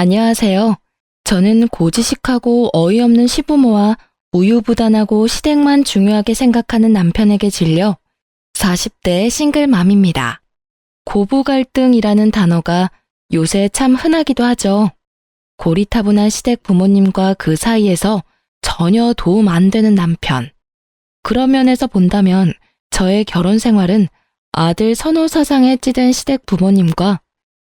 안녕하세요. 저는 고지식하고 어이없는 시부모와 우유부단하고 시댁만 중요하게 생각하는 남편에게 질려 40대 싱글맘입니다. 고부 갈등이라는 단어가 요새 참 흔하기도 하죠. 고리타분한 시댁 부모님과 그 사이에서 전혀 도움 안 되는 남편. 그런 면에서 본다면 저의 결혼 생활은 아들 선호 사상에 찌든 시댁 부모님과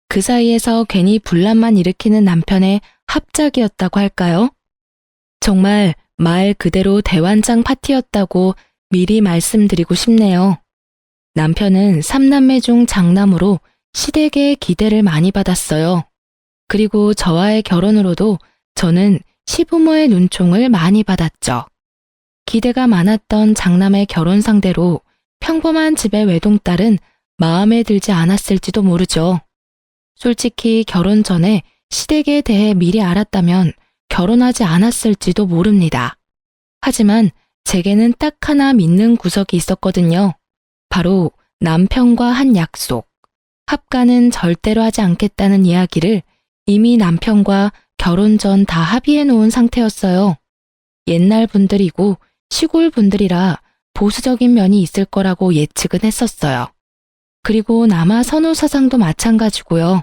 그 사이에서 괜히 분란만 일으키는 남편의 합작이었다고 할까요? 정말 말 그대로 대환장 파티였다고 미리 말씀드리고 싶네요. 남편은 3남매 중 장남으로 시댁의 기대를 많이 받았어요. 그리고 저와의 결혼으로도 저는 시부모의 눈총을 많이 받았죠. 기대가 많았던 장남의 결혼 상대로 평범한 집의 외동딸은 마음에 들지 않았을지도 모르죠. 솔직히 결혼 전에 시댁에 대해 미리 알았다면 결혼하지 않았을지도 모릅니다. 하지만 제게는 딱 하나 믿는 구석이 있었거든요. 바로 남편과 한 약속. 합가는 절대로 하지 않겠다는 이야기를 이미 남편과 결혼 전 다 합의해 놓은 상태였어요. 옛날 분들이고 시골 분들이라 보수적인 면이 있을 거라고 예측은 했었어요. 그리고 남아 선호 사상도 마찬가지고요.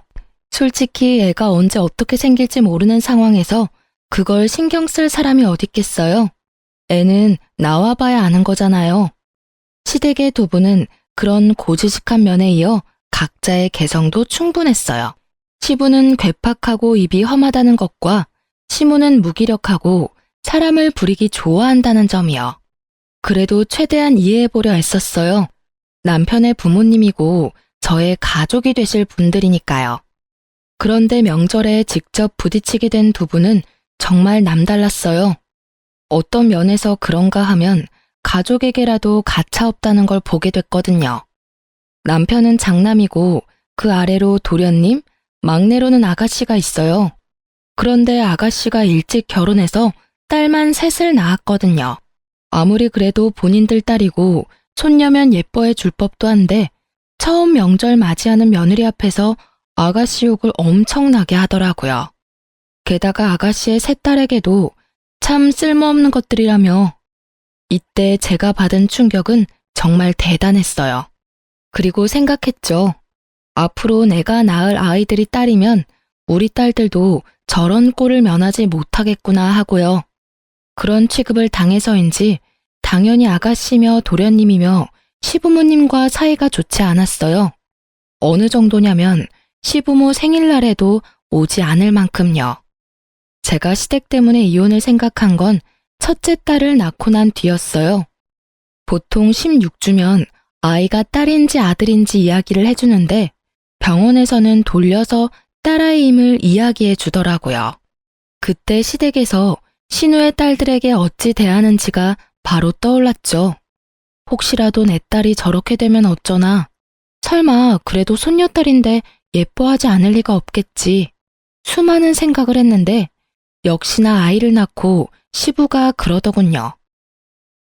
솔직히 애가 언제 어떻게 생길지 모르는 상황에서 그걸 신경 쓸 사람이 어딨겠어요? 애는 나와봐야 아는 거잖아요. 시댁의 두 분은 그런 고지식한 면에 이어 각자의 개성도 충분했어요. 시부는 괴팍하고 입이 험하다는 것과 시모는 무기력하고 사람을 부리기 좋아한다는 점이요. 그래도 최대한 이해해보려 애썼어요. 남편의 부모님이고 저의 가족이 되실 분들이니까요. 그런데 명절에 직접 부딪히게 된 두 분은 정말 남달랐어요. 어떤 면에서 그런가 하면 가족에게라도 가차없다는 걸 보게 됐거든요. 남편은 장남이고 그 아래로 도련님, 막내로는 아가씨가 있어요. 그런데 아가씨가 일찍 결혼해서 딸만 셋을 낳았거든요. 아무리 그래도 본인들 딸이고 손녀면 예뻐해 줄 법도 한데 처음 명절 맞이하는 며느리 앞에서 아가씨 욕을 엄청나게 하더라고요. 게다가 아가씨의 세 딸에게도 참 쓸모없는 것들이라며. 이때 제가 받은 충격은 정말 대단했어요. 그리고 생각했죠. 앞으로 내가 낳을 아이들이 딸이면 우리 딸들도 저런 꼴을 면하지 못하겠구나 하고요. 그런 취급을 당해서인지 당연히 아가씨며 도련님이며 시부모님과 사이가 좋지 않았어요. 어느 정도냐면 시부모 생일날에도 오지 않을 만큼요. 제가 시댁 때문에 이혼을 생각한 건 첫째 딸을 낳고 난 뒤였어요. 보통 16주면 아이가 딸인지 아들인지 이야기를 해주는데 병원에서는 돌려서 딸아이임을 이야기해 주더라고요. 그때 시댁에서 신우의 딸들에게 어찌 대하는지가 바로 떠올랐죠. 혹시라도 내 딸이 저렇게 되면 어쩌나. 설마 그래도 손녀딸인데 예뻐하지 않을 리가 없겠지. 수많은 생각을 했는데 역시나 아이를 낳고 시부가 그러더군요.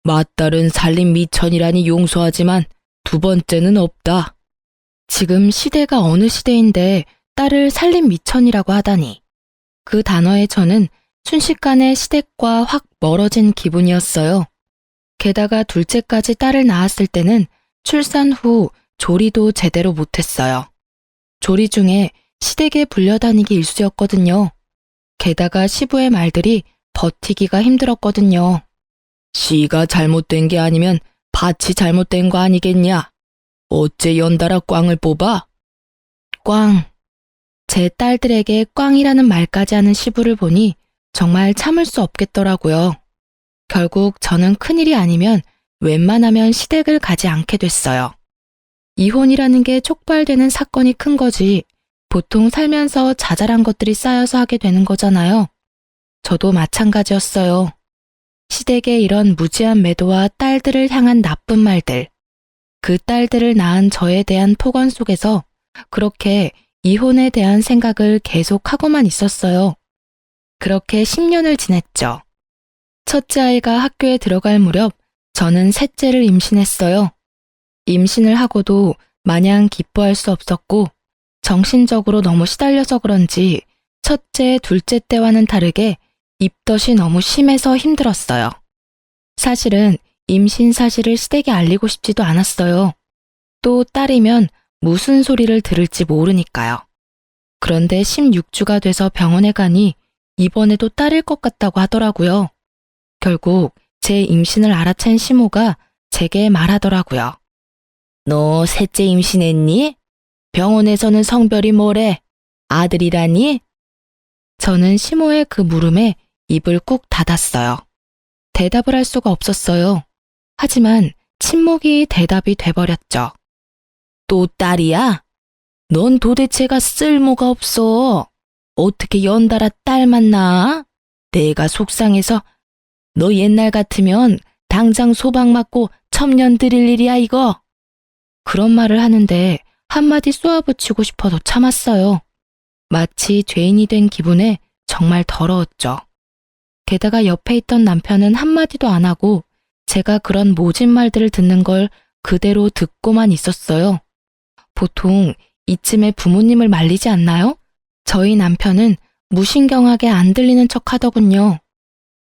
맏딸은 살림 미천이라니 용서하지만 두 번째는 없다. 지금 시대가 어느 시대인데 딸을 살림 미천이라고 하다니. 그 단어에 저는 순식간에 시댁과 확 멀어진 기분이었어요. 게다가 둘째까지 딸을 낳았을 때는 출산 후 조리도 제대로 못했어요. 조리 중에 시댁에 불려다니기 일쑤였거든요. 게다가 시부의 말들이 버티기가 힘들었거든요. 씨가 잘못된 게 아니면 밭이 잘못된 거 아니겠냐? 어째 연달아 꽝을 뽑아? 꽝. 제 딸들에게 꽝이라는 말까지 하는 시부를 보니 정말 참을 수 없겠더라고요. 결국 저는 큰일이 아니면 웬만하면 시댁을 가지 않게 됐어요. 이혼이라는 게 촉발되는 사건이 큰 거지 보통 살면서 자잘한 것들이 쌓여서 하게 되는 거잖아요. 저도 마찬가지였어요. 시댁의 이런 무지한 매도와 딸들을 향한 나쁜 말들, 그 딸들을 낳은 저에 대한 폭언 속에서 그렇게 이혼에 대한 생각을 계속하고만 있었어요. 그렇게 10년을 지냈죠. 첫째 아이가 학교에 들어갈 무렵 저는 셋째를 임신했어요. 임신을 하고도 마냥 기뻐할 수 없었고 정신적으로 너무 시달려서 그런지 첫째, 둘째 때와는 다르게 입덧이 너무 심해서 힘들었어요. 사실은 임신 사실을 시댁에 알리고 싶지도 않았어요. 또 딸이면 무슨 소리를 들을지 모르니까요. 그런데 16주가 돼서 병원에 가니 이번에도 딸일 것 같다고 하더라고요. 결국 제 임신을 알아챈 시모가 제게 말하더라고요. 너 셋째 임신했니? 병원에서는 성별이 뭐래? 아들이라니? 저는 시모의 그 물음에 입을 꾹 닫았어요. 대답을 할 수가 없었어요. 하지만 침묵이 대답이 돼버렸죠. 또 딸이야? 넌 도대체가 쓸모가 없어. 어떻게 연달아 딸만 낳아? 내가 속상해서 너 옛날 같으면 당장 소박 맞고 첩년 드릴 일이야 이거. 그런 말을 하는데 한마디 쏘아붙이고 싶어도 참았어요. 마치 죄인이 된 기분에 정말 더러웠죠. 게다가 옆에 있던 남편은 한마디도 안 하고 제가 그런 모진 말들을 듣는 걸 그대로 듣고만 있었어요. 보통 이쯤에 부모님을 말리지 않나요? 저희 남편은 무신경하게 안 들리는 척 하더군요.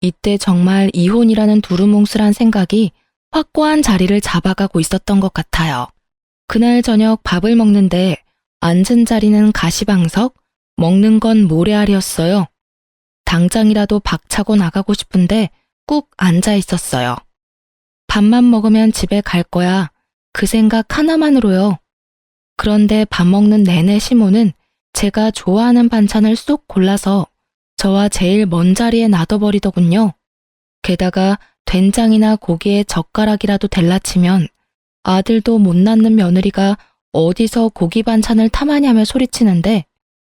이때 정말 이혼이라는 두루뭉술한 생각이 확고한 자리를 잡아가고 있었던 것 같아요. 그날 저녁 밥을 먹는데 앉은 자리는 가시방석, 먹는 건 모래알이었어요. 당장이라도 박차고 나가고 싶은데 꾹 앉아 있었어요. 밥만 먹으면 집에 갈 거야. 그 생각 하나만으로요. 그런데 밥 먹는 내내 시모는 제가 좋아하는 반찬을 쏙 골라서 저와 제일 먼 자리에 놔둬버리더군요. 게다가 된장이나 고기에 젓가락이라도 댈라치면 아들도 못 낳는 며느리가 어디서 고기 반찬을 탐하냐며 소리치는데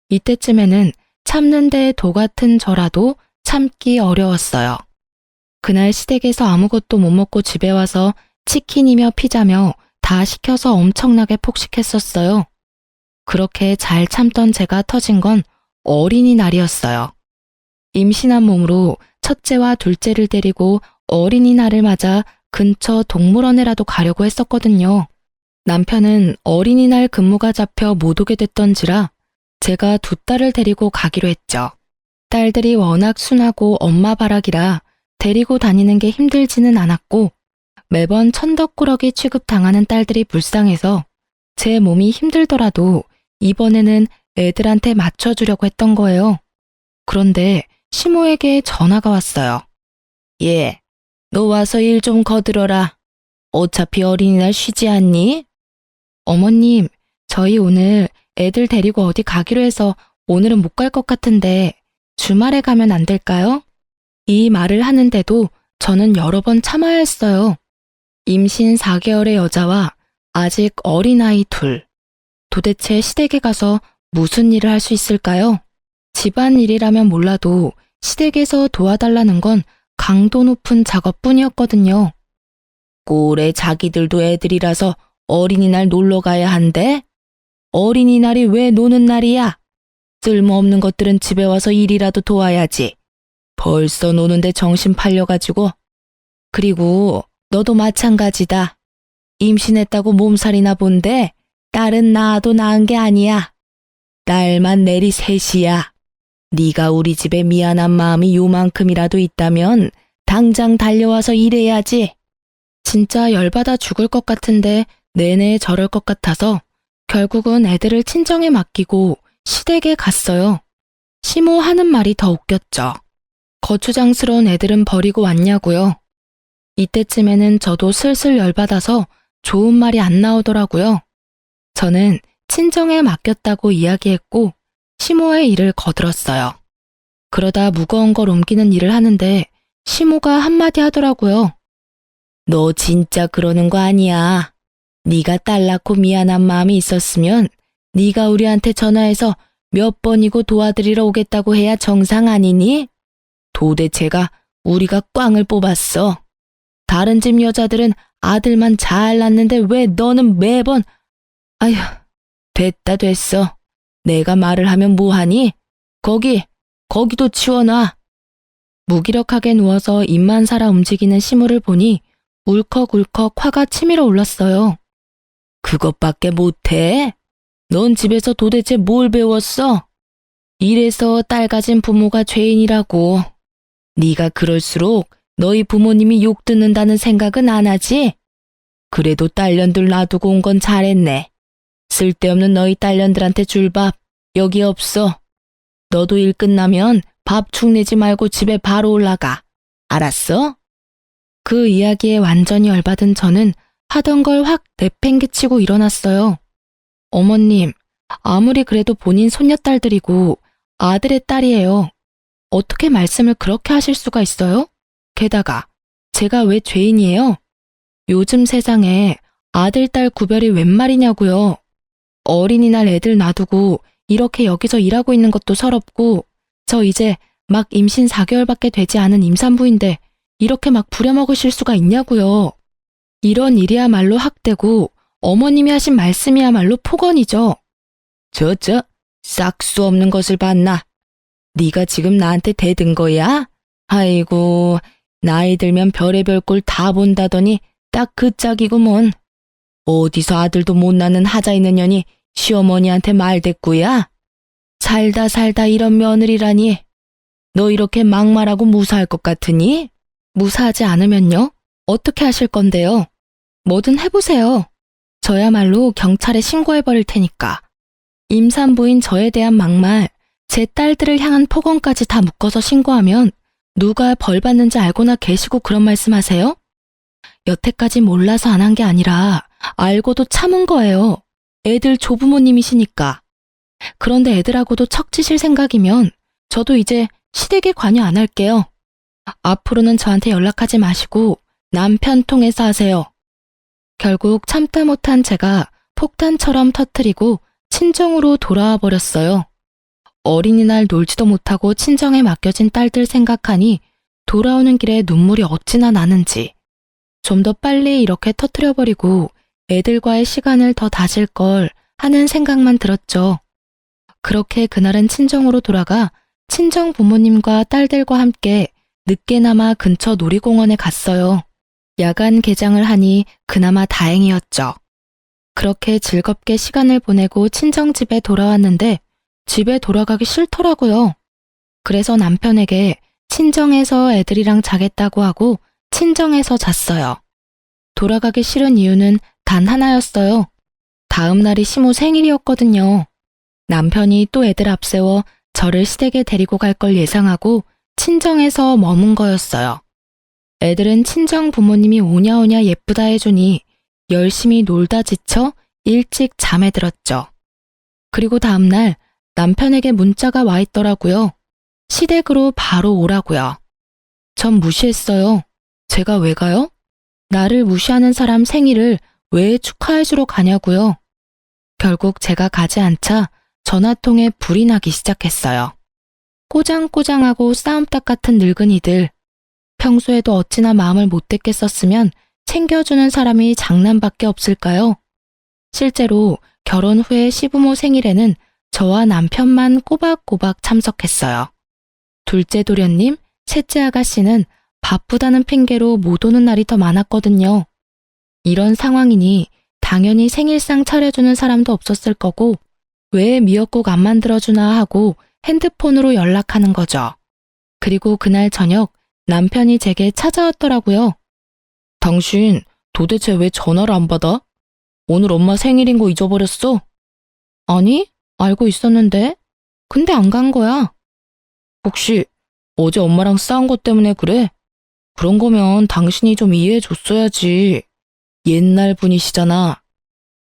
이때쯤에는 참는 데 도 같은 저라도 참기 어려웠어요. 그날 시댁에서 아무것도 못 먹고 집에 와서 치킨이며 피자며 다 시켜서 엄청나게 폭식했었어요. 그렇게 잘 참던 제가 터진 건 어린이날이었어요. 임신한 몸으로 첫째와 둘째를 데리고 어린이날을 맞아 근처 동물원에라도 가려고 했었거든요. 남편은 어린이날 근무가 잡혀 못 오게 됐던지라 제가 두 딸을 데리고 가기로 했죠. 딸들이 워낙 순하고 엄마 바락이라 데리고 다니는 게 힘들지는 않았고 매번 천덕꾸러기 취급당하는 딸들이 불쌍해서 제 몸이 힘들더라도 이번에는 애들한테 맞춰주려고 했던 거예요. 그런데 시모에게 전화가 왔어요. 예, 너 와서 일 좀 거들어라. 어차피 어린이날 쉬지 않니? 어머님, 저희 오늘 애들 데리고 어디 가기로 해서 오늘은 못 갈 것 같은데 주말에 가면 안 될까요? 이 말을 하는데도 저는 여러 번 참아야 했어요. 임신 4개월의 여자와 아직 어린아이 둘. 도대체 시댁에 가서 무슨 일을 할 수 있을까요? 집안일이라면 몰라도 시댁에서 도와달라는 건 강도 높은 작업뿐이었거든요. 꼴에 자기들도 애들이라서 어린이날 놀러 가야 한대? 어린이날이 왜 노는 날이야? 쓸모없는 것들은 집에 와서 일이라도 도와야지. 벌써 노는데 정신 팔려가지고. 그리고 너도 마찬가지다. 임신했다고 몸살이나 본데 딸은 낳아도 낳은 게 아니야. 딸만 내리 셋이야. 네가 우리 집에 미안한 마음이 요만큼이라도 있다면 당장 달려와서 일해야지. 진짜 열받아 죽을 것 같은데 내내 저럴 것 같아서 결국은 애들을 친정에 맡기고 시댁에 갔어요. 시모 하는 말이 더 웃겼죠. 거추장스러운 애들은 버리고 왔냐고요. 이때쯤에는 저도 슬슬 열받아서 좋은 말이 안 나오더라고요. 저는 친정에 맡겼다고 이야기했고 시모의 일을 거들었어요. 그러다 무거운 걸 옮기는 일을 하는데 시모가 한마디 하더라고요. 너 진짜 그러는 거 아니야. 네가 딸 낳고 미안한 마음이 있었으면 네가 우리한테 전화해서 몇 번이고 도와드리러 오겠다고 해야 정상 아니니? 도대체가 우리가 꽝을 뽑았어. 다른 집 여자들은 아들만 잘 낳는데 왜 너는 매번... 아휴, 됐다 됐어. 내가 말을 하면 뭐하니? 거기도 치워놔. 무기력하게 누워서 입만 살아 움직이는 시무를 보니 울컥울컥 화가 치밀어 올랐어요. 그것밖에 못해? 넌 집에서 도대체 뭘 배웠어? 이래서 딸 가진 부모가 죄인이라고. 네가 그럴수록 너희 부모님이 욕 듣는다는 생각은 안 하지? 그래도 딸년들 놔두고 온 건 잘했네. 쓸데없는 너희 딸년들한테 줄 밥 여기 없어. 너도 일 끝나면 밥 축내지 말고 집에 바로 올라가. 알았어? 그 이야기에 완전히 열받은 저는 하던 걸 확 내팽개치고 일어났어요. 어머님, 아무리 그래도 본인 손녀딸들이고 아들의 딸이에요. 어떻게 말씀을 그렇게 하실 수가 있어요? 게다가 제가 왜 죄인이에요? 요즘 세상에 아들, 딸 구별이 웬 말이냐고요. 어린이날 애들 놔두고 이렇게 여기서 일하고 있는 것도 서럽고 저 이제 막 임신 4개월밖에 되지 않은 임산부인데 이렇게 막 부려먹으실 수가 있냐고요. 이런 일이야말로 학대고 어머님이 하신 말씀이야말로 폭언이죠. 싹수 없는 것을 봤나? 네가 지금 나한테 대든 거야? 아이고, 나이 들면 별의별 꼴 다 본다더니 딱 그 짝이구먼. 어디서 아들도 못 낳는 하자 있는 년이 시어머니한테 말대꾸야? 살다 이런 며느리라니. 너 이렇게 막말하고 무사할 것 같으니? 무사하지 않으면요? 어떻게 하실 건데요? 뭐든 해보세요. 저야말로 경찰에 신고해버릴 테니까. 임산부인 저에 대한 막말, 제 딸들을 향한 폭언까지 다 묶어서 신고하면 누가 벌 받는지 알고나 계시고 그런 말씀하세요? 여태까지 몰라서 안 한 게 아니라 알고도 참은 거예요. 애들 조부모님이시니까. 그런데 애들하고도 척지실 생각이면 저도 이제 시댁에 관여 안 할게요. 앞으로는 저한테 연락하지 마시고 남편 통해서 하세요. 결국 참다 못한 제가 폭탄처럼 터뜨리고 친정으로 돌아와 버렸어요. 어린이날 놀지도 못하고 친정에 맡겨진 딸들 생각하니 돌아오는 길에 눈물이 어찌나 나는지. 좀 더 빨리 이렇게 터뜨려버리고 애들과의 시간을 더 다질 걸 하는 생각만 들었죠. 그렇게 그날은 친정으로 돌아가 친정 부모님과 딸들과 함께 늦게나마 근처 놀이공원에 갔어요. 야간 개장을 하니 그나마 다행이었죠. 그렇게 즐겁게 시간을 보내고 친정집에 돌아왔는데 집에 돌아가기 싫더라고요. 그래서 남편에게 친정에서 애들이랑 자겠다고 하고 친정에서 잤어요. 돌아가기 싫은 이유는 단 하나였어요. 다음 날이 시모 생일이었거든요. 남편이 또 애들 앞세워 저를 시댁에 데리고 갈 걸 예상하고 친정에서 머문 거였어요. 애들은 친정 부모님이 오냐오냐 예쁘다 해주니 열심히 놀다 지쳐 일찍 잠에 들었죠. 그리고 다음날 남편에게 문자가 와 있더라고요. 시댁으로 바로 오라고요. 전 무시했어요. 제가 왜 가요? 나를 무시하는 사람 생일을 왜 축하해주러 가냐고요. 결국 제가 가지 않자 전화통에 불이 나기 시작했어요. 꼬장꼬장하고 싸움닭 같은 늙은이들. 평소에도 어찌나 마음을 못됐겠었으면 챙겨주는 사람이 장난밖에 없을까요? 실제로 결혼 후에 시부모 생일에는 저와 남편만 꼬박꼬박 참석했어요. 둘째 도련님, 셋째 아가씨는 바쁘다는 핑계로 못 오는 날이 더 많았거든요. 이런 상황이니 당연히 생일상 차려주는 사람도 없었을 거고 왜 미역국 안 만들어주나 하고 핸드폰으로 연락하는 거죠. 그리고 그날 저녁 남편이 제게 찾아왔더라고요. 당신 도대체 왜 전화를 안 받아? 오늘 엄마 생일인 거 잊어버렸어? 아니, 알고 있었는데. 근데 안 간 거야. 혹시 어제 엄마랑 싸운 것 때문에 그래? 그런 거면 당신이 좀 이해해 줬어야지. 옛날 분이시잖아.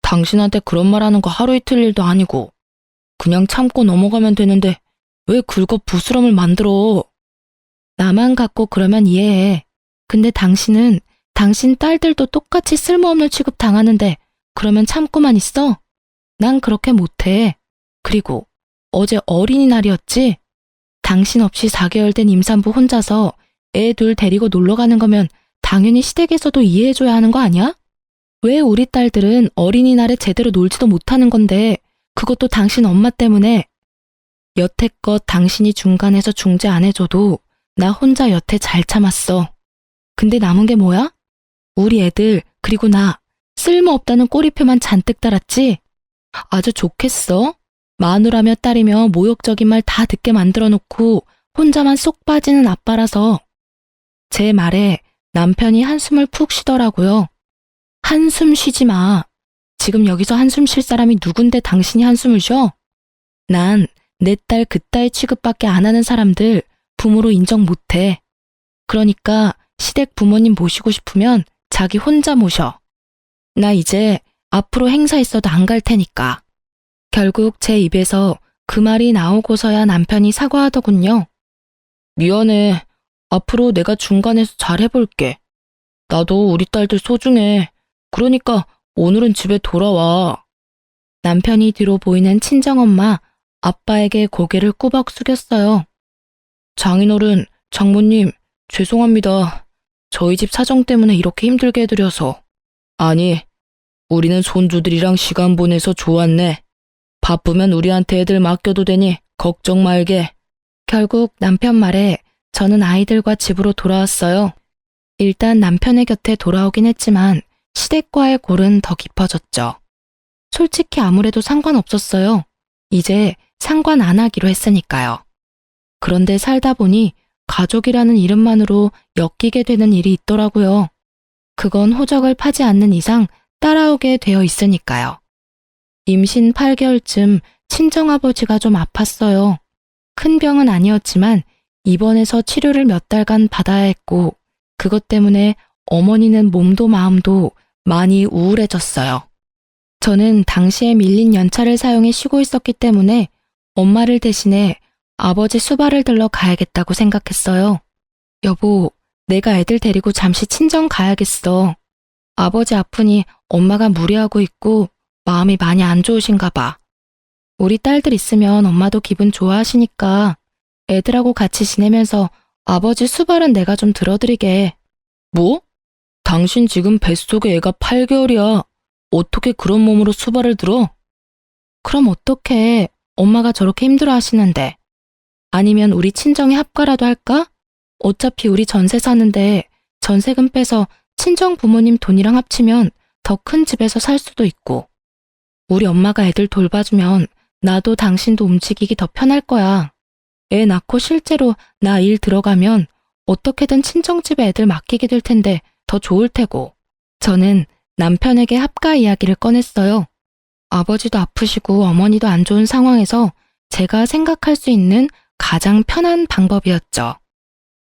당신한테 그런 말 하는 거 하루 이틀 일도 아니고. 그냥 참고 넘어가면 되는데 왜 긁어 부스럼을 만들어? 나만 갖고 그러면 이해해. 근데 당신은 당신 딸들도 똑같이 쓸모없는 취급 당하는데 그러면 참고만 있어? 난 그렇게 못해. 그리고 어제 어린이날이었지? 당신 없이 4개월 된 임산부 혼자서 애 둘 데리고 놀러 가는 거면 당연히 시댁에서도 이해해줘야 하는 거 아니야? 왜 우리 딸들은 어린이날에 제대로 놀지도 못하는 건데 그것도 당신 엄마 때문에. 여태껏 당신이 중간에서 중재 안 해줘도 나 혼자 여태 잘 참았어. 근데 남은 게 뭐야? 우리 애들 그리고 나 쓸모없다는 꼬리표만 잔뜩 달았지? 아주 좋겠어. 마누라며 딸이며 모욕적인 말 다 듣게 만들어 놓고 혼자만 쏙 빠지는 아빠라서. 제 말에 남편이 한숨을 푹 쉬더라고요. 한숨 쉬지 마. 지금 여기서 한숨 쉴 사람이 누군데 당신이 한숨을 쉬어? 난 내 딸 그따위 취급밖에 안 하는 사람들 부모로 인정 못해. 그러니까 시댁 부모님 모시고 싶으면 자기 혼자 모셔. 나 이제 앞으로 행사 있어도 안 갈 테니까. 결국 제 입에서 그 말이 나오고서야 남편이 사과하더군요. 미안해. 앞으로 내가 중간에서 잘 해볼게. 나도 우리 딸들 소중해. 그러니까 오늘은 집에 돌아와. 남편이 뒤로 보이는 친정엄마, 아빠에게 고개를 꾸벅 숙였어요. 장인어른, 장모님, 죄송합니다. 저희 집 사정 때문에 이렇게 힘들게 해드려서. 아니, 우리는 손주들이랑 시간 보내서 좋았네. 바쁘면 우리한테 애들 맡겨도 되니 걱정 말게. 결국 남편 말에 저는 아이들과 집으로 돌아왔어요. 일단 남편의 곁에 돌아오긴 했지만 시댁과의 골은 더 깊어졌죠. 솔직히 아무래도 상관없었어요. 이제 상관 안 하기로 했으니까요. 그런데 살다 보니 가족이라는 이름만으로 엮이게 되는 일이 있더라고요. 그건 호적을 파지 않는 이상 따라오게 되어 있으니까요. 임신 8개월쯤 친정아버지가 좀 아팠어요. 큰 병은 아니었지만 입원해서 치료를 몇 달간 받아야 했고 그것 때문에 어머니는 몸도 마음도 많이 우울해졌어요. 저는 당시에 밀린 연차를 사용해 쉬고 있었기 때문에 엄마를 대신해 아버지 수발을 들러 가야겠다고 생각했어요. 여보, 내가 애들 데리고 잠시 친정 가야겠어. 아버지 아프니 엄마가 무리하고 있고 마음이 많이 안 좋으신가 봐. 우리 딸들 있으면 엄마도 기분 좋아하시니까 애들하고 같이 지내면서 아버지 수발은 내가 좀 들어드리게. 뭐? 당신 지금 뱃속에 애가 8개월이야. 어떻게 그런 몸으로 수발을 들어? 그럼 어떡해. 엄마가 저렇게 힘들어 하시는데. 아니면 우리 친정에 합가라도 할까? 어차피 우리 전세 사는데 전세금 빼서 친정 부모님 돈이랑 합치면 더 큰 집에서 살 수도 있고. 우리 엄마가 애들 돌봐주면 나도 당신도 움직이기 더 편할 거야. 애 낳고 실제로 나 일 들어가면 어떻게든 친정집에 애들 맡기게 될 텐데 더 좋을 테고. 저는 남편에게 합가 이야기를 꺼냈어요. 아버지도 아프시고 어머니도 안 좋은 상황에서 제가 생각할 수 있는 가장 편한 방법이었죠.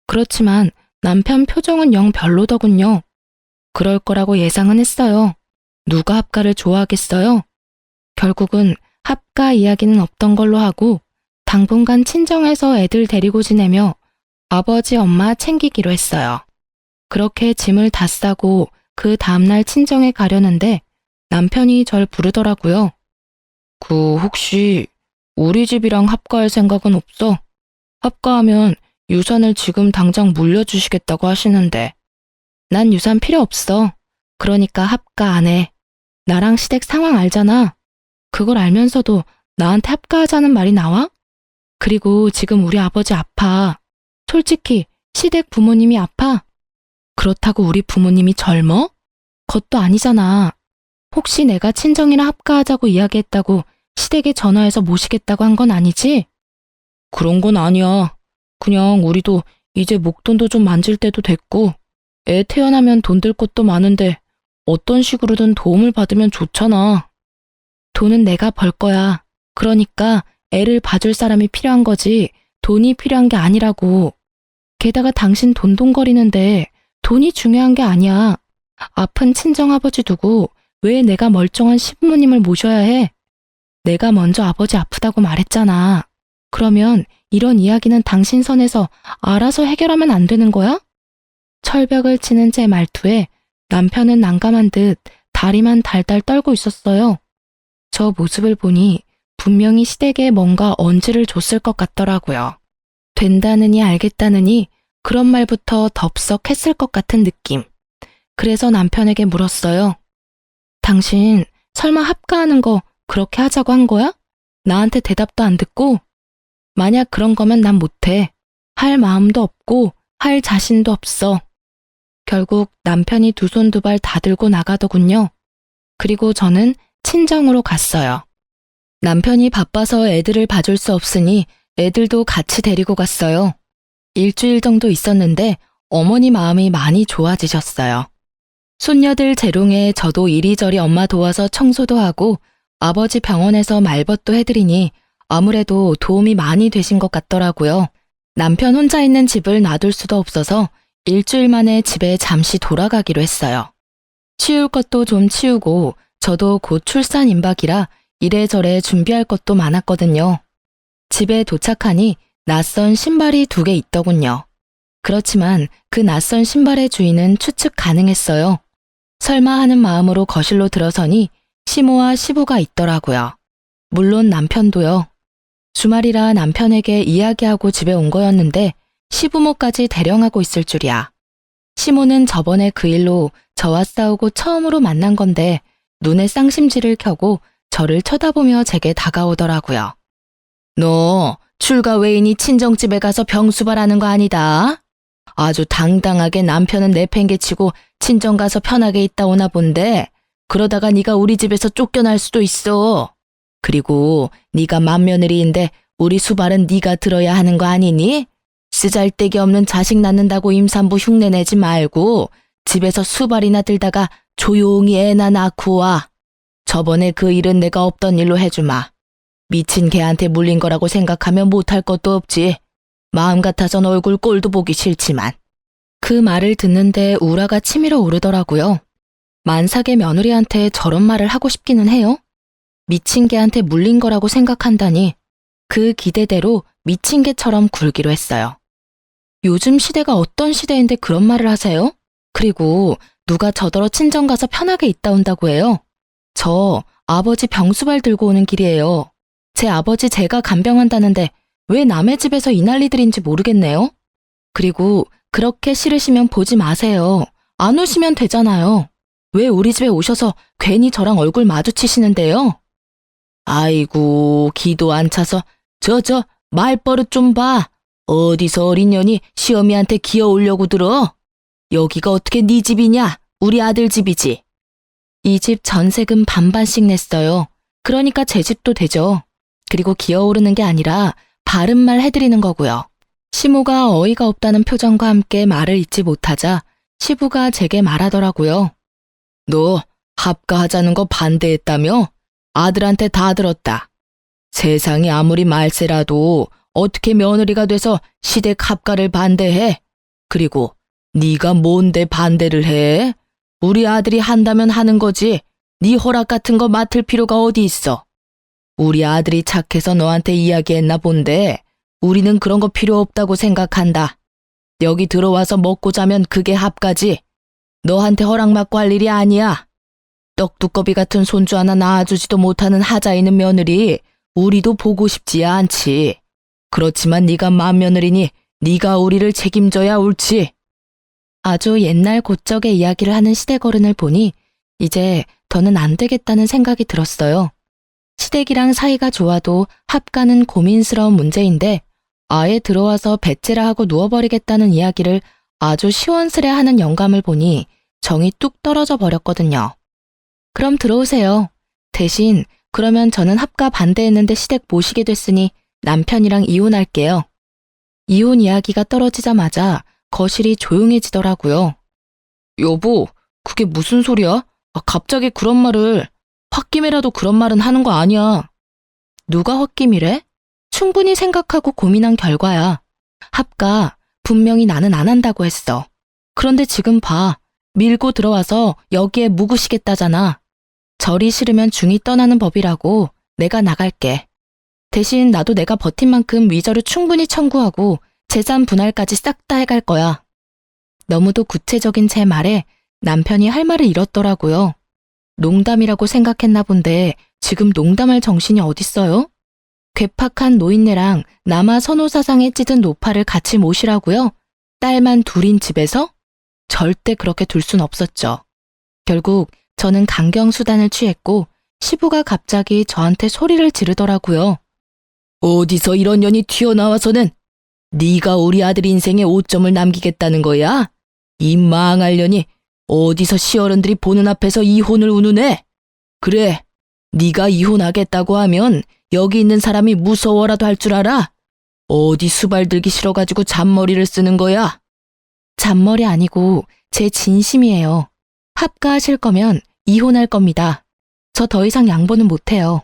그렇지만 남편 표정은 영 별로더군요. 그럴 거라고 예상은 했어요. 누가 합가를 좋아하겠어요? 결국은 합가 이야기는 없던 걸로 하고 당분간 친정에서 애들 데리고 지내며 아버지 엄마 챙기기로 했어요. 그렇게 짐을 다 싸고 그 다음날 친정에 가려는데 남편이 절 부르더라고요. 혹시 우리 집이랑 합가할 생각은 없어? 합가하면 유산을 지금 당장 물려주시겠다고 하시는데. 난 유산 필요 없어. 그러니까 합가 안 해. 나랑 시댁 상황 알잖아. 그걸 알면서도 나한테 합가하자는 말이 나와? 그리고 지금 우리 아버지 아파. 솔직히 시댁 부모님이 아파. 그렇다고 우리 부모님이 젊어? 그것도 아니잖아. 혹시 내가 친정이랑 합가하자고 이야기했다고 시댁에 전화해서 모시겠다고 한 건 아니지? 그런 건 아니야. 그냥 우리도 이제 목돈도 좀 만질 때도 됐고 애 태어나면 돈 들 것도 많은데 어떤 식으로든 도움을 받으면 좋잖아. 돈은 내가 벌 거야. 그러니까 애를 봐줄 사람이 필요한 거지 돈이 필요한 게 아니라고. 게다가 당신 돈돈거리는데 돈이 중요한 게 아니야. 아픈 친정아버지 두고 왜 내가 멀쩡한 시부모님을 모셔야 해? 내가 먼저 아버지 아프다고 말했잖아. 그러면 이런 이야기는 당신 선에서 알아서 해결하면 안 되는 거야? 철벽을 치는 제 말투에 남편은 난감한 듯 다리만 달달 떨고 있었어요. 저 모습을 보니 분명히 시댁에 뭔가 언지를 줬을 것 같더라고요. 된다느니 알겠다느니 그런 말부터 덥석 했을 것 같은 느낌. 그래서 남편에게 물었어요. 당신 설마 합가하는 거 그렇게 하자고 한 거야? 나한테 대답도 안 듣고? 만약 그런 거면 난 못해. 할 마음도 없고 할 자신도 없어. 결국 남편이 두 손 두 발 다 들고 나가더군요. 그리고 저는 친정으로 갔어요. 남편이 바빠서 애들을 봐줄 수 없으니 애들도 같이 데리고 갔어요. 일주일 정도 있었는데 어머니 마음이 많이 좋아지셨어요. 손녀들 재롱에 저도 이리저리 엄마 도와서 청소도 하고 아버지 병원에서 말벗도 해드리니 아무래도 도움이 많이 되신 것 같더라고요. 남편 혼자 있는 집을 놔둘 수도 없어서 일주일 만에 집에 잠시 돌아가기로 했어요. 치울 것도 좀 치우고 저도 곧 출산 임박이라 이래저래 준비할 것도 많았거든요. 집에 도착하니 낯선 신발이 2개 있더군요. 그렇지만 그 낯선 신발의 주인은 추측 가능했어요. 설마 하는 마음으로 거실로 들어서니 시모와 시부가 있더라고요. 물론 남편도요. 주말이라 남편에게 이야기하고 집에 온 거였는데 시부모까지 대령하고 있을 줄이야. 시모는 저번에 그 일로 저와 싸우고 처음으로 만난 건데 눈에 쌍심지를 켜고 저를 쳐다보며 제게 다가오더라고요. 너 출가 외인이 친정집에 가서 병수발하는 거 아니다. 아주 당당하게 남편은 내팽개치고 친정 가서 편하게 있다 오나 본데 그러다가 네가 우리 집에서 쫓겨날 수도 있어. 그리고 네가 맏며느리인데 우리 수발은 네가 들어야 하는 거 아니니? 쓰잘데기 없는 자식 낳는다고 임산부 흉내내지 말고 집에서 수발이나 들다가 조용히 애나 낳고 와. 저번에 그 일은 내가 없던 일로 해주마. 미친 개한테 물린 거라고 생각하면 못할 것도 없지. 마음 같아선 얼굴 꼴도 보기 싫지만. 그 말을 듣는데 우라가 치밀어 오르더라고요. 만삭의 며느리한테 저런 말을 하고 싶기는 해요. 미친 개한테 물린 거라고 생각한다니 그 기대대로 미친 개처럼 굴기로 했어요. 요즘 시대가 어떤 시대인데 그런 말을 하세요? 그리고 누가 저더러 친정 가서 편하게 있다 온다고 해요? 저 아버지 병수발 들고 오는 길이에요. 제 아버지 제가 간병한다는데 왜 남의 집에서 이 난리들인지 모르겠네요. 그리고 그렇게 싫으시면 보지 마세요. 안 오시면 되잖아요. 왜 우리 집에 오셔서 괜히 저랑 얼굴 마주치시는데요? 아이고 기도 안 차서 저 말버릇 좀 봐. 어디서 어린 년이 시어미한테 기어오려고 들어? 여기가 어떻게 네 집이냐? 우리 아들 집이지. 이 집 전세금 반반씩 냈어요. 그러니까 제 집도 되죠. 그리고 기어오르는 게 아니라 바른 말 해드리는 거고요. 시모가 어이가 없다는 표정과 함께 말을 잇지 못하자 시부가 제게 말하더라고요. 너 합가하자는 거 반대했다며? 아들한테 다 들었다. 세상이 아무리 말세라도 어떻게 며느리가 돼서 시댁 합가를 반대해? 그리고 네가 뭔데 반대를 해? 우리 아들이 한다면 하는 거지. 네 허락 같은 거 맡을 필요가 어디 있어? 우리 아들이 착해서 너한테 이야기했나 본데 우리는 그런 거 필요 없다고 생각한다. 여기 들어와서 먹고 자면 그게 합가지. 너한테 허락받고 할 일이 아니야. 떡두꺼비 같은 손주 하나 낳아주지도 못하는 하자 있는 며느리 우리도 보고 싶지 않지. 그렇지만 네가 맏며느리니 네가 우리를 책임져야 옳지. 아주 옛날 고적의 이야기를 하는 시댁어른을 보니 이제 더는 안 되겠다는 생각이 들었어요. 시댁이랑 사이가 좋아도 합가는 고민스러운 문제인데 아예 들어와서 배째라 하고 누워버리겠다는 이야기를 아주 시원스레 하는 영감을 보니 정이 뚝 떨어져 버렸거든요. 그럼 들어오세요. 대신 그러면 저는 합가 반대했는데 시댁 모시게 됐으니 남편이랑 이혼할게요. 이혼 이야기가 떨어지자마자 거실이 조용해지더라고요. 여보, 그게 무슨 소리야? 갑자기 그런 말을. 홧김에라도 그런 말은 하는 거 아니야. 누가 홧김이래? 충분히 생각하고 고민한 결과야. 합가 분명히 나는 안 한다고 했어. 그런데 지금 봐. 밀고 들어와서 여기에 묵으시겠다잖아. 절이 싫으면 중이 떠나는 법이라고. 내가 나갈게. 대신 나도 내가 버틴 만큼 위자료 충분히 청구하고 재산 분할까지 싹 다 해갈 거야. 너무도 구체적인 제 말에 남편이 할 말을 잃었더라고요. 농담이라고 생각했나 본데 지금 농담할 정신이 어딨어요? 괴팍한 노인네랑 남아 선호사상에 찌든 노파를 같이 모시라고요? 딸만 둘인 집에서? 절대 그렇게 둘 순 없었죠. 결국 저는 강경수단을 취했고 시부가 갑자기 저한테 소리를 지르더라고요. 어디서 이런 년이 튀어나와서는 네가 우리 아들 인생에 오점을 남기겠다는 거야? 이 망할 년이 어디서 시어른들이 보는 앞에서 이혼을 운운해? 그래, 네가 이혼하겠다고 하면 여기 있는 사람이 무서워라도 할 줄 알아? 어디 수발 들기 싫어가지고 잔머리를 쓰는 거야? 잔머리 아니고 제 진심이에요. 합가하실 거면 이혼할 겁니다. 저 더 이상 양보는 못해요.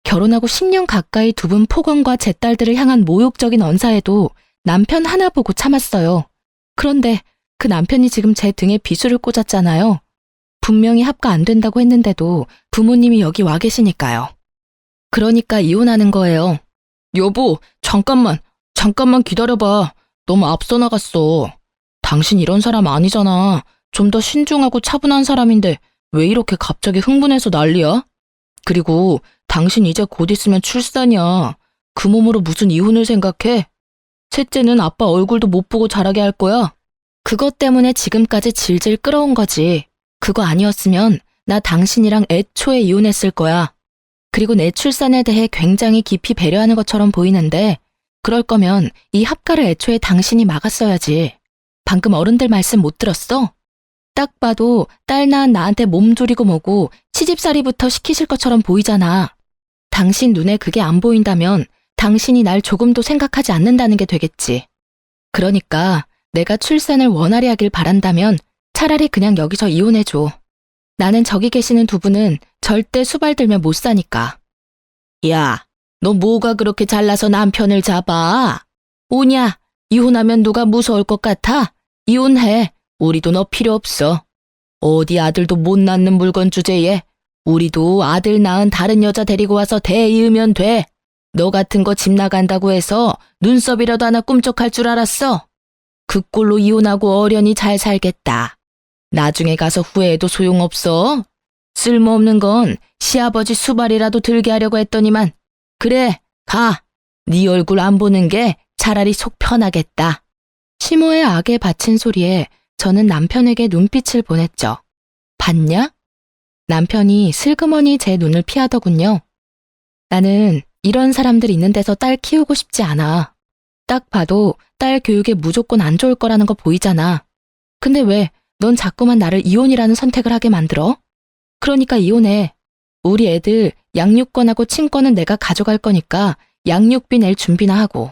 결혼하고 10년 가까이 두 분 폭언과 제 딸들을 향한 모욕적인 언사에도 남편 하나 보고 참았어요. 그런데 그 남편이 지금 제 등에 비수를 꽂았잖아요. 분명히 합가 안 된다고 했는데도 부모님이 여기 와 계시니까요. 그러니까 이혼하는 거예요. 여보, 잠깐만 기다려봐. 너무 앞서 나갔어. 당신 이런 사람 아니잖아. 좀 더 신중하고 차분한 사람인데 왜 이렇게 갑자기 흥분해서 난리야? 그리고 당신 이제 곧 있으면 출산이야. 그 몸으로 무슨 이혼을 생각해? 셋째는 아빠 얼굴도 못 보고 자라게 할 거야. 그것 때문에 지금까지 질질 끌어온 거지. 그거 아니었으면 나 당신이랑 애초에 이혼했을 거야. 그리고 내 출산에 대해 굉장히 깊이 배려하는 것처럼 보이는데 그럴 거면 이 합가를 애초에 당신이 막았어야지. 방금 어른들 말씀 못 들었어? 딱 봐도 딸 낳은 나한테 몸조리고 뭐고 시집살이부터 시키실 것처럼 보이잖아. 당신 눈에 그게 안 보인다면 당신이 날 조금도 생각하지 않는다는 게 되겠지. 그러니까 내가 출산을 원활히 하길 바란다면 차라리 그냥 여기서 이혼해줘. 나는 저기 계시는 두 분은 절대 수발 들면 못 사니까. 야, 너 뭐가 그렇게 잘나서 남편을 잡아? 오냐, 이혼하면 누가 무서울 것 같아? 이혼해. 우리도 너 필요 없어. 어디 아들도 못 낳는 물건 주제에 우리도 아들 낳은 다른 여자 데리고 와서 대 이으면 돼. 너 같은 거 집 나간다고 해서 눈썹이라도 하나 꿈쩍할 줄 알았어? 그 꼴로 이혼하고 어련히 잘 살겠다. 나중에 가서 후회해도 소용없어. 쓸모없는 건 시아버지 수발이라도 들게 하려고 했더니만. 그래, 가. 네 얼굴 안 보는 게 차라리 속 편하겠다. 시모의 악에 바친 소리에 저는 남편에게 눈빛을 보냈죠. 봤냐? 남편이 슬그머니 제 눈을 피하더군요. 나는 이런 사람들 있는 데서 딸 키우고 싶지 않아. 딱 봐도 딸 교육에 무조건 안 좋을 거라는 거 보이잖아. 근데 왜 넌 자꾸만 나를 이혼이라는 선택을 하게 만들어? 그러니까 이혼해. 우리 애들 양육권하고 친권은 내가 가져갈 거니까 양육비 낼 준비나 하고.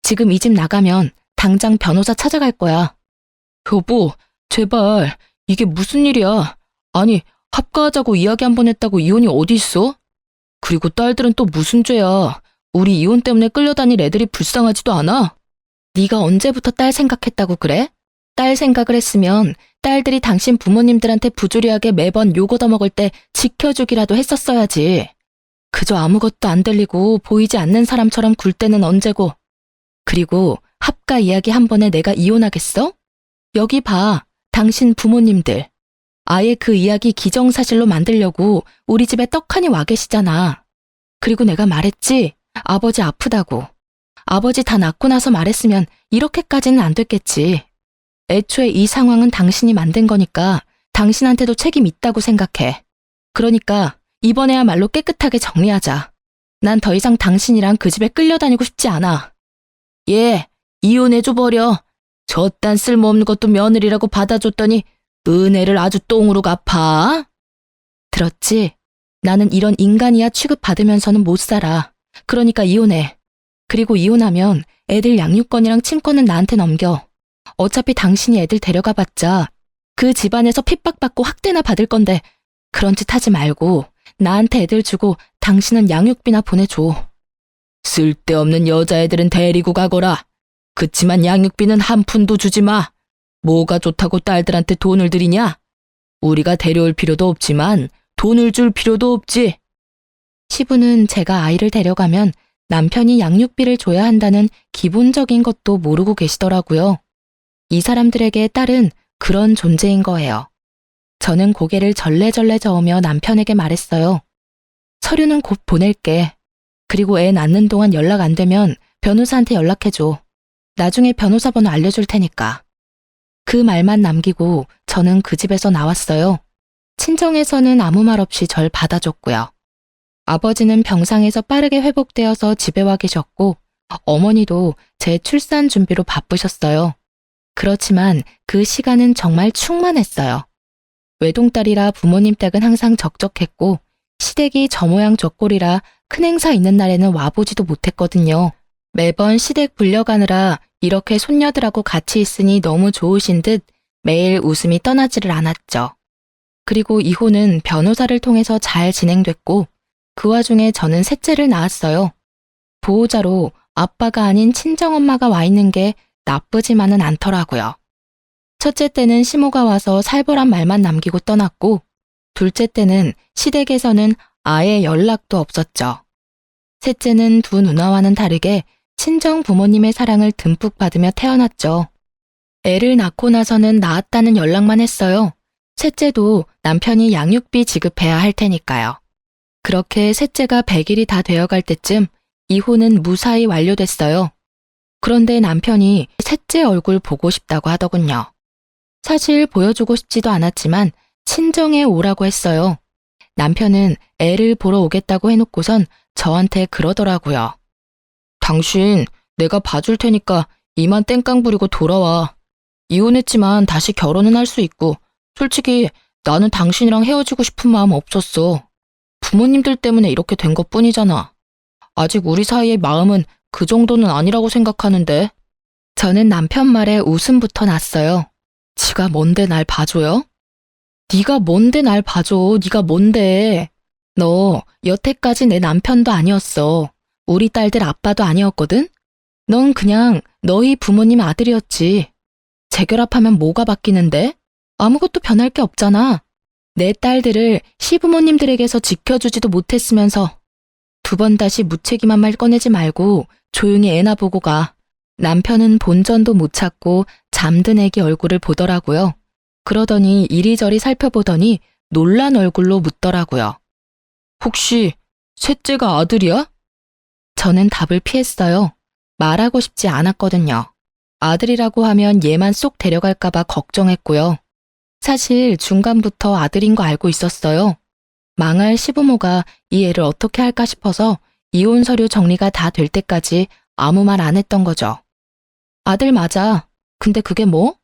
지금 이 집 나가면 당장 변호사 찾아갈 거야. 여보, 제발, 이게 무슨 일이야? 아니, 합가하자고 이야기 한 번 했다고 이혼이 어디 있어? 그리고 딸들은 또 무슨 죄야? 우리 이혼 때문에 끌려다닐 애들이 불쌍하지도 않아? 네가 언제부터 딸 생각했다고 그래? 딸 생각을 했으면 딸들이 당신 부모님들한테 부조리하게 매번 욕 얻어먹을 때 지켜주기라도 했었어야지. 그저 아무것도 안 들리고 보이지 않는 사람처럼 굴 때는 언제고. 그리고 합가 이야기 한 번에 내가 이혼하겠어? 여기 봐, 당신 부모님들. 아예 그 이야기 기정사실로 만들려고 우리 집에 떡하니 와 계시잖아. 그리고 내가 말했지, 아버지 아프다고. 아버지 다 낫고 나서 말했으면 이렇게까지는 안 됐겠지. 애초에 이 상황은 당신이 만든 거니까 당신한테도 책임 있다고 생각해. 그러니까 이번에야말로 깨끗하게 정리하자. 난 더 이상 당신이랑 그 집에 끌려다니고 싶지 않아. 예, 이혼해줘 버려. 저딴 쓸모없는 것도 며느리라고 받아줬더니 은혜를 아주 똥으로 갚아. 들었지? 나는 이런 인간이야 취급받으면서는 못 살아. 그러니까 이혼해. 그리고 이혼하면 애들 양육권이랑 친권은 나한테 넘겨. 어차피 당신이 애들 데려가봤자 그 집안에서 핍박받고 학대나 받을 건데 그런 짓 하지 말고 나한테 애들 주고 당신은 양육비나 보내줘. 쓸데없는 여자애들은 데리고 가거라. 그치만 양육비는 한 푼도 주지 마. 뭐가 좋다고 딸들한테 돈을 들이냐? 우리가 데려올 필요도 없지만 돈을 줄 필요도 없지. 시부는 제가 아이를 데려가면 남편이 양육비를 줘야 한다는 기본적인 것도 모르고 계시더라고요. 이 사람들에게 딸은 그런 존재인 거예요. 저는 고개를 절레절레 저으며 남편에게 말했어요. 서류는 곧 보낼게. 그리고 애 낳는 동안 연락 안 되면 변호사한테 연락해줘. 나중에 변호사 번호 알려줄 테니까. 그 말만 남기고 저는 그 집에서 나왔어요. 친정에서는 아무 말 없이 절 받아줬고요. 아버지는 병상에서 빠르게 회복되어서 집에 와 계셨고 어머니도 제 출산 준비로 바쁘셨어요. 그렇지만 그 시간은 정말 충만했어요. 외동딸이라 부모님 댁은 항상 적적했고 시댁이 저 모양 저 꼴이라 큰 행사 있는 날에는 와보지도 못했거든요. 매번 시댁 불려가느라 이렇게 손녀들하고 같이 있으니 너무 좋으신 듯 매일 웃음이 떠나지를 않았죠. 그리고 이혼은 변호사를 통해서 잘 진행됐고 그 와중에 저는 셋째를 낳았어요. 보호자로 아빠가 아닌 친정엄마가 와 있는 게 나쁘지만은 않더라고요. 첫째 때는 시모가 와서 살벌한 말만 남기고 떠났고 둘째 때는 시댁에서는 아예 연락도 없었죠. 셋째는 두 누나와는 다르게 친정 부모님의 사랑을 듬뿍 받으며 태어났죠. 애를 낳고 나서는 낳았다는 연락만 했어요. 셋째도 남편이 양육비 지급해야 할 테니까요. 그렇게 셋째가 100일이 다 되어갈 때쯤 이혼은 무사히 완료됐어요. 그런데 남편이 셋째 얼굴 보고 싶다고 하더군요. 사실 보여주고 싶지도 않았지만 친정에 오라고 했어요. 남편은 애를 보러 오겠다고 해놓고선 저한테 그러더라고요. 당신 내가 봐줄 테니까 이만 땡깡 부리고 돌아와. 이혼했지만 다시 결혼은 할 수 있고 솔직히 나는 당신이랑 헤어지고 싶은 마음 없었어. 부모님들 때문에 이렇게 된 것뿐이잖아. 아직 우리 사이의 마음은 그 정도는 아니라고 생각하는데. 저는 남편 말에 웃음부터 났어요. 지가 뭔데 날 봐줘요? 네가 뭔데 날 봐줘. 네가 뭔데. 너 여태까지 내 남편도 아니었어. 우리 딸들 아빠도 아니었거든? 넌 그냥 너희 부모님 아들이었지. 재결합하면 뭐가 바뀌는데? 아무것도 변할 게 없잖아. 내 딸들을 시부모님들에게서 지켜주지도 못했으면서. 두 번 다시 무책임한 말 꺼내지 말고 조용히 애나 보고 가. 남편은 본전도 못 찾고 잠든 애기 얼굴을 보더라고요. 그러더니 이리저리 살펴보더니 놀란 얼굴로 묻더라고요. 혹시 셋째가 아들이야? 저는 답을 피했어요. 말하고 싶지 않았거든요. 아들이라고 하면 얘만 쏙 데려갈까봐 걱정했고요. 사실 중간부터 아들인 거 알고 있었어요. 망할 시부모가 이 애를 어떻게 할까 싶어서 이혼 서류 정리가 다 될 때까지 아무 말 안 했던 거죠. 아들 맞아. 근데 그게 뭐?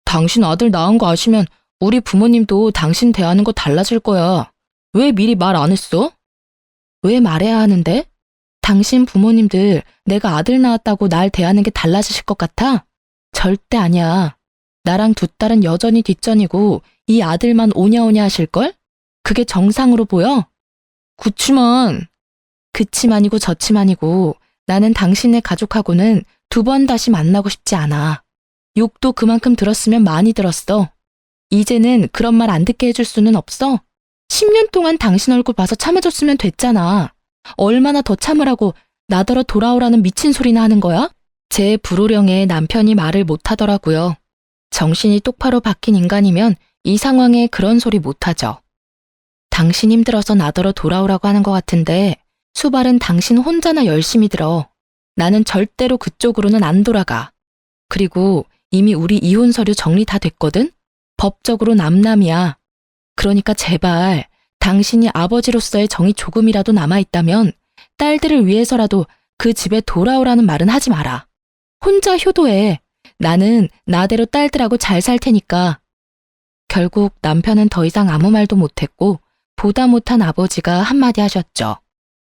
당신 아들 낳은 거 아시면 우리 부모님도 당신 대하는 거 달라질 거야. 왜 미리 말 안 했어? 왜 말해야 하는데? 당신 부모님들 내가 아들 낳았다고 날 대하는 게 달라지실 것 같아? 절대 아니야. 나랑 두 딸은 여전히 뒷전이고 이 아들만 오냐오냐 하실걸? 그게 정상으로 보여? 그치만이고 저치만이고 나는 당신네 가족하고는 두 번 다시 만나고 싶지 않아. 욕도 그만큼 들었으면 많이 들었어. 이제는 그런 말 안 듣게 해줄 수는 없어? 10년 동안 당신 얼굴 봐서 참아줬으면 됐잖아. 얼마나 더 참으라고 나더러 돌아오라는 미친 소리나 하는 거야? 제 불호령에 남편이 말을 못하더라고요. 정신이 똑바로 박힌 인간이면 이 상황에 그런 소리 못하죠. 당신 힘들어서 나더러 돌아오라고 하는 것 같은데 수발은 당신 혼자나 열심히 들어. 나는 절대로 그쪽으로는 안 돌아가. 그리고 이미 우리 이혼 서류 정리 다 됐거든? 법적으로 남남이야. 그러니까 제발 당신이 아버지로서의 정이 조금이라도 남아있다면 딸들을 위해서라도 그 집에 돌아오라는 말은 하지 마라. 혼자 효도해. 나는 나대로 딸들하고 잘 살 테니까. 결국 남편은 더 이상 아무 말도 못했고 보다 못한 아버지가 한마디 하셨죠.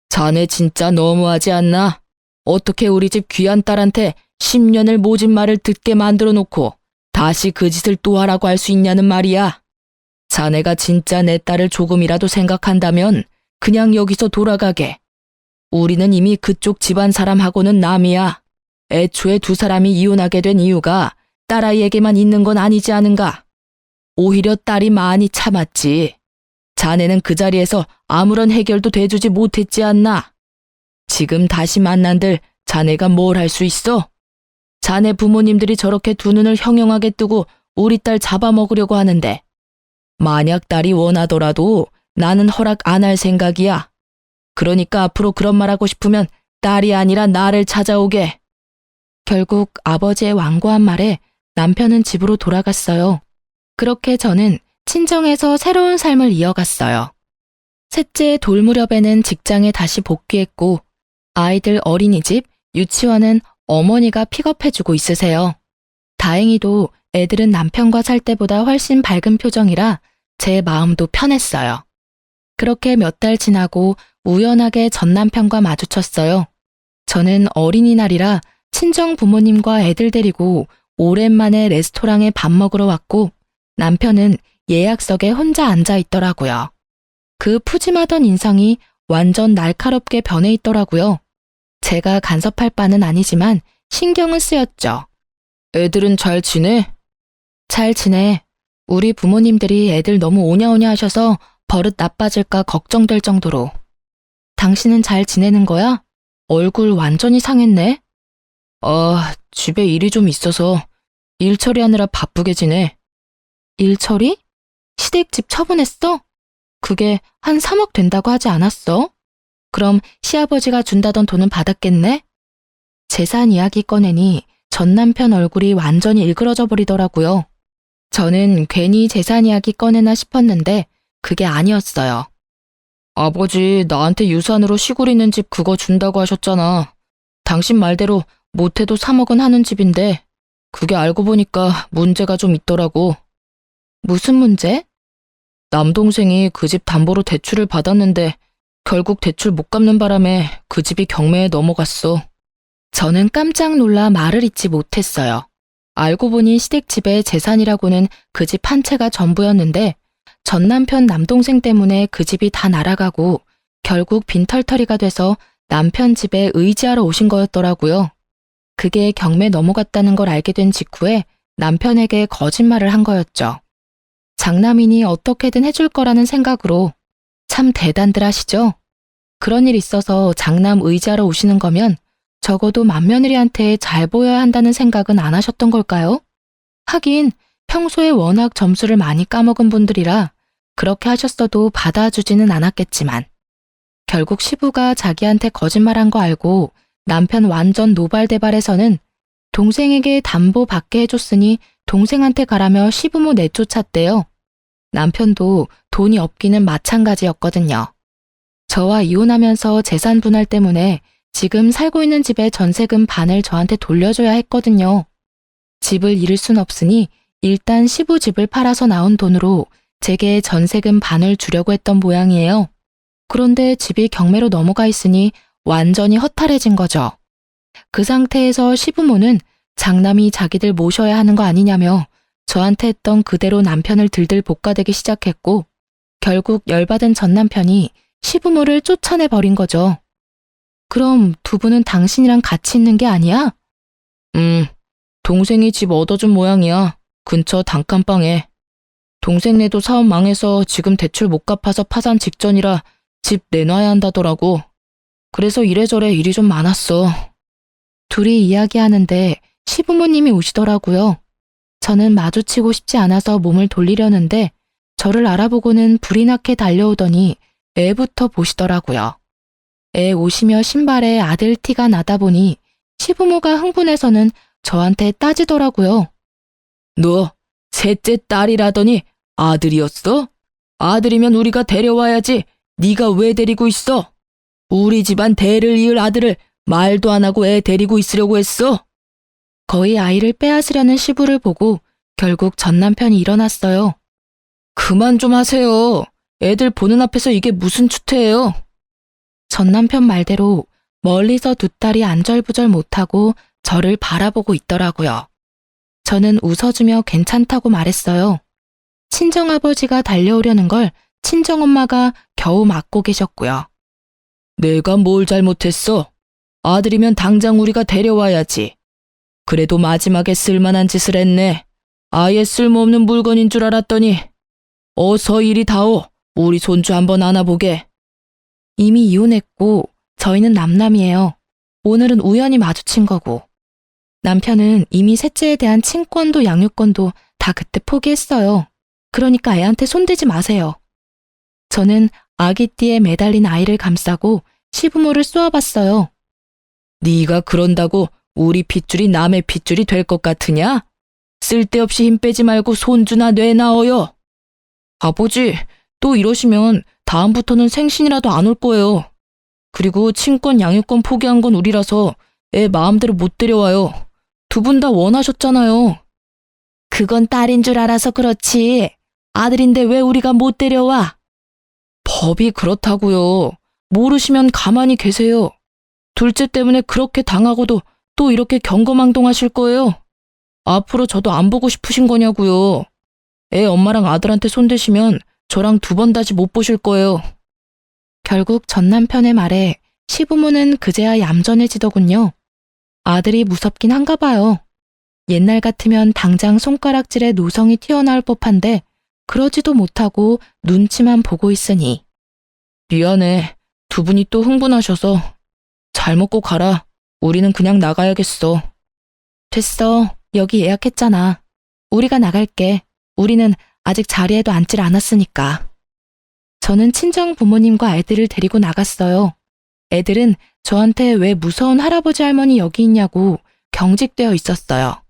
자네 진짜 너무하지 않나? 어떻게 우리 집 귀한 딸한테 10년을 모진 말을 듣게 만들어 놓고 다시 그 짓을 또 하라고 할 수 있냐는 말이야. 자네가 진짜 내 딸을 조금이라도 생각한다면 그냥 여기서 돌아가게. 우리는 이미 그쪽 집안 사람하고는 남이야. 애초에 두 사람이 이혼하게 된 이유가 딸아이에게만 있는 건 아니지 않은가? 오히려 딸이 많이 참았지. 자네는 그 자리에서 아무런 해결도 돼주지 못했지 않나? 지금 다시 만난들 자네가 뭘 할 수 있어? 자네 부모님들이 저렇게 두 눈을 형용하게 뜨고 우리 딸 잡아먹으려고 하는데 만약 딸이 원하더라도 나는 허락 안 할 생각이야. 그러니까 앞으로 그런 말 하고 싶으면 딸이 아니라 나를 찾아오게. 결국 아버지의 완고한 말에 남편은 집으로 돌아갔어요. 그렇게 저는 친정에서 새로운 삶을 이어갔어요. 셋째 돌 무렵에는 직장에 다시 복귀했고 아이들 어린이집, 유치원은 어머니가 픽업해주고 있으세요. 다행히도 애들은 남편과 살 때보다 훨씬 밝은 표정이라 제 마음도 편했어요. 그렇게 몇 달 지나고 우연하게 전 남편과 마주쳤어요. 저는 어린이날이라 친정 부모님과 애들 데리고 오랜만에 레스토랑에 밥 먹으러 왔고 남편은 예약석에 혼자 앉아 있더라고요. 그 푸짐하던 인상이 완전 날카롭게 변해 있더라고요. 제가 간섭할 바는 아니지만 신경은 쓰였죠. 애들은 잘 지내? 잘 지내. 우리 부모님들이 애들 너무 오냐오냐 하셔서 버릇 나빠질까 걱정될 정도로. 당신은 잘 지내는 거야? 얼굴 완전히 상했네. 집에 일이 좀 있어서 일 처리하느라 바쁘게 지내. 일 처리? 시댁집 처분했어? 그게 한 3억 된다고 하지 않았어? 그럼 시아버지가 준다던 돈은 받았겠네? 재산 이야기 꺼내니 전 남편 얼굴이 완전히 일그러져 버리더라고요. 저는 괜히 재산 이야기 꺼내나 싶었는데 그게 아니었어요. 아버지 나한테 유산으로 시골 있는 집 그거 준다고 하셨잖아. 당신 말대로 못해도 3억은 하는 집인데 그게 알고 보니까 문제가 좀 있더라고. 무슨 문제? 남동생이 그 집 담보로 대출을 받았는데 결국 대출 못 갚는 바람에 그 집이 경매에 넘어갔어. 저는 깜짝 놀라 말을 잇지 못했어요. 알고 보니 시댁집의 재산이라고는 그 집 한 채가 전부였는데 전 남편 남동생 때문에 그 집이 다 날아가고 결국 빈털터리가 돼서 남편 집에 의지하러 오신 거였더라고요. 그게 경매 넘어갔다는 걸 알게 된 직후에 남편에게 거짓말을 한 거였죠. 장남이니 어떻게든 해줄 거라는 생각으로. 참 대단들 하시죠? 그런 일 있어서 장남 의지하러 오시는 거면 적어도 맏며느리한테 잘 보여야 한다는 생각은 안 하셨던 걸까요? 하긴 평소에 워낙 점수를 많이 까먹은 분들이라 그렇게 하셨어도 받아주지는 않았겠지만 결국 시부가 자기한테 거짓말한 거 알고 남편 완전 노발대발해서는 동생에게 담보 받게 해줬으니 동생한테 가라며 시부모 내쫓았대요. 남편도 돈이 없기는 마찬가지였거든요. 저와 이혼하면서 재산 분할 때문에 지금 살고 있는 집의 전세금 반을 저한테 돌려줘야 했거든요. 집을 잃을 순 없으니 일단 시부 집을 팔아서 나온 돈으로 제게 전세금 반을 주려고 했던 모양이에요. 그런데 집이 경매로 넘어가 있으니 완전히 허탈해진 거죠. 그 상태에서 시부모는 장남이 자기들 모셔야 하는 거 아니냐며 저한테 했던 그대로 남편을 들들 볶아대기 시작했고 결국 열받은 전 남편이 시부모를 쫓아내 버린 거죠. 그럼 두 분은 당신이랑 같이 있는 게 아니야? 동생이 집 얻어준 모양이야. 근처 단칸방에. 동생네도 사업 망해서 지금 대출 못 갚아서 파산 직전이라 집 내놔야 한다더라고. 그래서 이래저래 일이 좀 많았어. 둘이 이야기하는데 시부모님이 오시더라고요. 저는 마주치고 싶지 않아서 몸을 돌리려는데 저를 알아보고는 불이 나게 달려오더니 애부터 보시더라고요. 애 옷이며 신발에 아들 티가 나다 보니 시부모가 흥분해서는 저한테 따지더라고요. 너 셋째 딸이라더니 아들이었어? 아들이면 우리가 데려와야지. 네가 왜 데리고 있어? 우리 집안 대를 이을 아들을 말도 안 하고 애 데리고 있으려고 했어? 거의 아이를 빼앗으려는 시부를 보고 결국 전 남편이 일어났어요. 그만 좀 하세요. 애들 보는 앞에서 이게 무슨 추태예요? 전 남편 말대로 멀리서 두 딸이 안절부절 못하고 저를 바라보고 있더라고요. 저는 웃어주며 괜찮다고 말했어요. 친정아버지가 달려오려는 걸 친정엄마가 겨우 막고 계셨고요. 내가 뭘 잘못했어? 아들이면 당장 우리가 데려와야지. 그래도 마지막에 쓸만한 짓을 했네. 아예 쓸모없는 물건인 줄 알았더니 어서 이리 다오. 우리 손주 한번 안아보게. 이미 이혼했고 저희는 남남이에요. 오늘은 우연히 마주친 거고. 남편은 이미 셋째에 대한 친권도 양육권도 다 그때 포기했어요. 그러니까 애한테 손대지 마세요. 저는 아기띠에 매달린 아이를 감싸고 시부모를 쏘아봤어요. 네가 그런다고 우리 핏줄이 남의 핏줄이 될 것 같으냐? 쓸데없이 힘 빼지 말고 손주나 내놔어요. 아버지, 또 이러시면 다음부터는 생신이라도 안 올 거예요. 그리고 친권 양육권 포기한 건 우리라서 애 마음대로 못 데려와요. 두 분 다 원하셨잖아요. 그건 딸인 줄 알아서 그렇지. 아들인데 왜 우리가 못 데려와? 법이 그렇다고요. 모르시면 가만히 계세요. 둘째 때문에 그렇게 당하고도 또 이렇게 경거망동하실 거예요. 앞으로 저도 안 보고 싶으신 거냐고요. 애 엄마랑 아들한테 손대시면 저랑 두 번 다시 못 보실 거예요. 결국 전 남편의 말에 시부모는 그제야 얌전해지더군요. 아들이 무섭긴 한가 봐요. 옛날 같으면 당장 손가락질에 노성이 튀어나올 법한데 그러지도 못하고 눈치만 보고 있으니. 미안해. 두 분이 또 흥분하셔서. 잘 먹고 가라. 우리는 그냥 나가야겠어. 됐어. 여기 예약했잖아. 우리가 나갈게. 우리는 아직 자리에도 앉질 않았으니까. 저는 친정 부모님과 애들을 데리고 나갔어요. 애들은 저한테 왜 무서운 할아버지 할머니 여기 있냐고 경직되어 있었어요.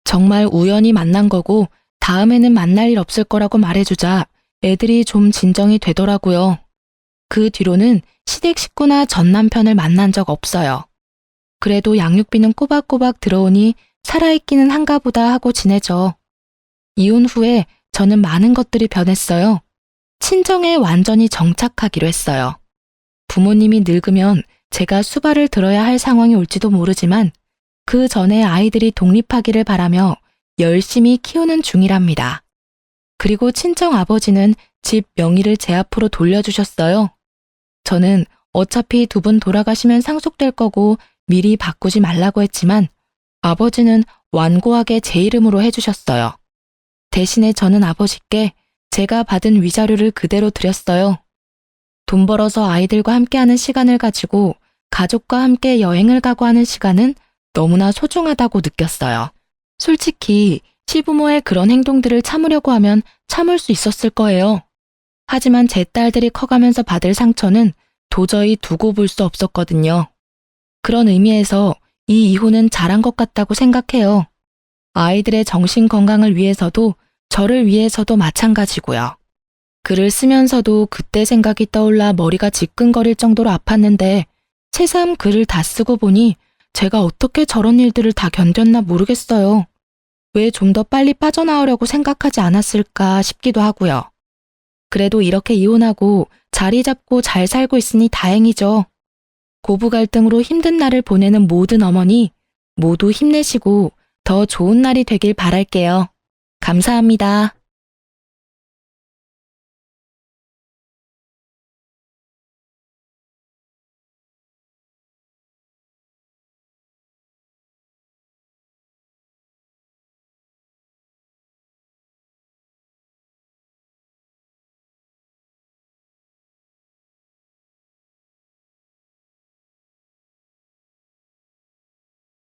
정말 우연히 만난 거고 다음에는 만날 일 없을 거라고 말해주자 애들이 좀 진정이 되더라고요. 그 뒤로는 시댁 식구나 전 남편을 만난 적 없어요. 그래도 양육비는 꼬박꼬박 들어오니 살아있기는 한가 보다 하고 지내죠. 이혼 후에 저는 많은 것들이 변했어요. 친정에 완전히 정착하기로 했어요. 부모님이 늙으면 제가 수발을 들어야 할 상황이 올지도 모르지만 그 전에 아이들이 독립하기를 바라며 열심히 키우는 중이랍니다. 그리고 친정 아버지는 집 명의를 제 앞으로 돌려주셨어요. 저는 어차피 두 분 돌아가시면 상속될 거고 미리 바꾸지 말라고 했지만 아버지는 완고하게 제 이름으로 해주셨어요. 대신에 저는 아버지께 제가 받은 위자료를 그대로 드렸어요. 돈 벌어서 아이들과 함께하는 시간을 가지고 가족과 함께 여행을 가고 하는 시간은 너무나 소중하다고 느꼈어요. 솔직히 시부모의 그런 행동들을 참으려고 하면 참을 수 있었을 거예요. 하지만 제 딸들이 커가면서 받을 상처는 도저히 두고 볼 수 없었거든요. 그런 의미에서 이 이혼은 잘한 것 같다고 생각해요. 아이들의 정신 건강을 위해서도 저를 위해서도 마찬가지고요. 글을 쓰면서도 그때 생각이 떠올라 머리가 지끈거릴 정도로 아팠는데 새삼 글을 다 쓰고 보니 제가 어떻게 저런 일들을 다 견뎠나 모르겠어요. 왜 좀 더 빨리 빠져나오려고 생각하지 않았을까 싶기도 하고요. 그래도 이렇게 이혼하고 자리 잡고 잘 살고 있으니 다행이죠. 고부 갈등으로 힘든 날을 보내는 모든 어머니 모두 힘내시고 더 좋은 날이 되길 바랄게요. 감사합니다.